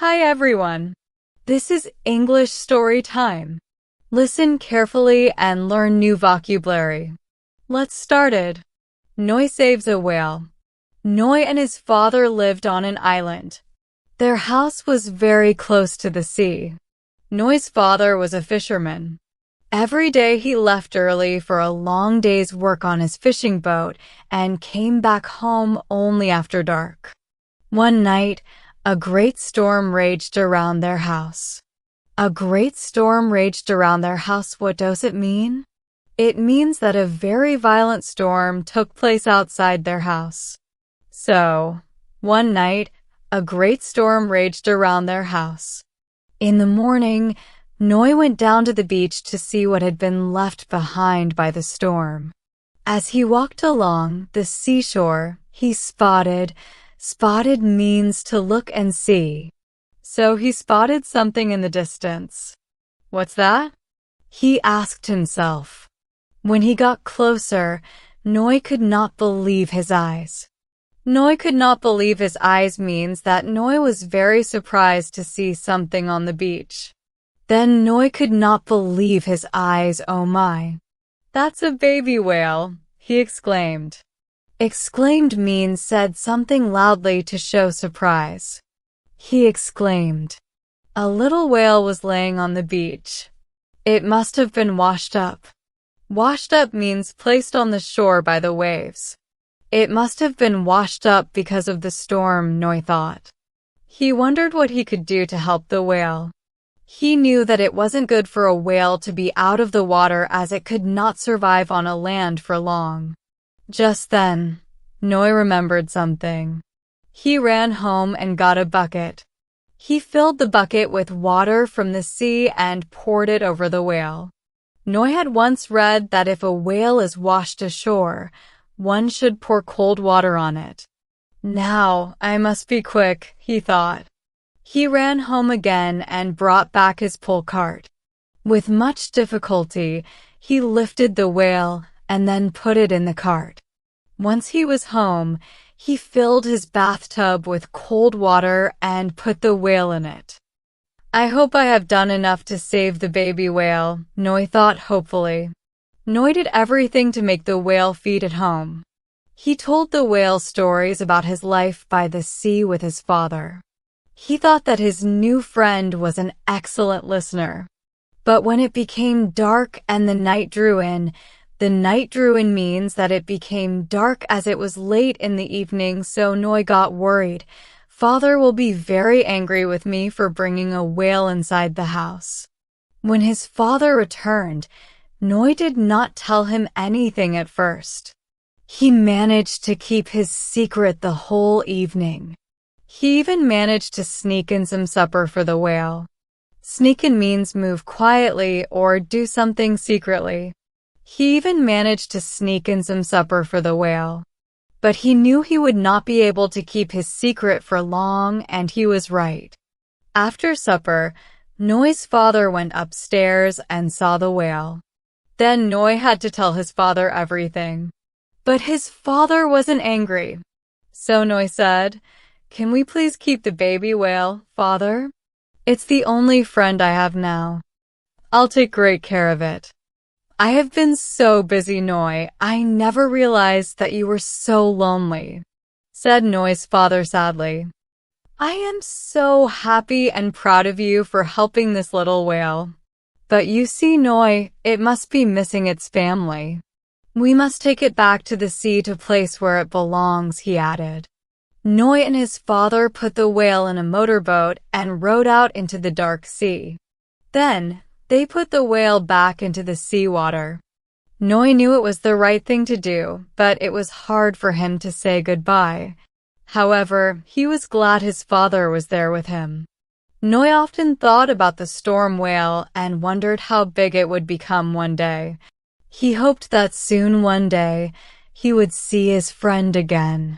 Hi everyone. This is English story time. Listen carefully and learn new vocabulary. Let's start it. Noi saves a whale. Noi and his father lived on an island. Their house was very close to the sea. Noi's father was a fisherman. Every day he left early for a long day's work on his fishing boat and came back home only after dark. One night, a great storm raged around their house. A great storm raged around their house. What does it mean? It means that a very violent storm took place outside their house. So, one night, a great storm raged around their house. In the morning, Noi went down to the beach to see what had been left behind by the storm. As he walked along the seashore, he spotted. Spotted means to look and see. So he spotted something in the distance. What's that? He asked himself. When he got closer, Noi could not believe his eyes. Noi could not believe his eyes means that Noi was very surprised to see something on the beach. Then Noi could not believe his eyes. Oh my! That's a baby whale, he exclaimed. Exclaimed means said something loudly to show surprise. He exclaimed. A little whale was laying on the beach. It must have been washed up. Washed up means placed on the shore by the waves. It must have been washed up because of the storm, Noi thought. He wondered what he could do to help the whale. He knew that it wasn't good for a whale to be out of the water as it could not survive on a land for long. Just then, Noi remembered something. He ran home and got a bucket. He filled the bucket with water from the sea and poured it over the whale. Noi had once read that if a whale is washed ashore, one should pour cold water on it. Now, I must be quick, he thought. He ran home again and brought back his pull cart. With much difficulty, he lifted the whale and then put it in the cart. Once he was home, he filled his bathtub with cold water and put the whale in it. I hope I have done enough to save the baby whale, Noi thought hopefully. Noi did everything to make the whale feed at home. He told the whale stories about his life by the sea with his father. He thought that his new friend was an excellent listener. But when it became dark and the night drew in means that it became dark as it was late in the evening, so Noi got worried. Father will be very angry with me for bringing a whale inside the house. When his father returned, Noi did not tell him anything at first. He managed to keep his secret the whole evening. He even managed to sneak in some supper for the whale. Sneak in means move quietly or do something secretly. He even managed to sneak in some supper for the whale. But he knew he would not be able to keep his secret for long, and he was right. After supper, Noi's father went upstairs and saw the whale. Then Noi had to tell his father everything. But his father wasn't angry. So Noi said, "Can we please keep the baby whale, father? It's the only friend I have now. I'll take great care of it." I have been so busy, Noi. I never realized that you were so lonely, said Noi's father sadly. I am so happy and proud of you for helping this little whale. But you see, Noi, it must be missing its family. We must take it back to the sea to place where it belongs, he added. Noi and his father put the whale in a motorboat and rowed out into the dark sea. Then, they put the whale back into the seawater. Noi knew it was the right thing to do, but it was hard for him to say goodbye. However, he was glad his father was there with him. Noi often thought about the storm whale and wondered how big it would become one day. He hoped that soon one day, he would see his friend again.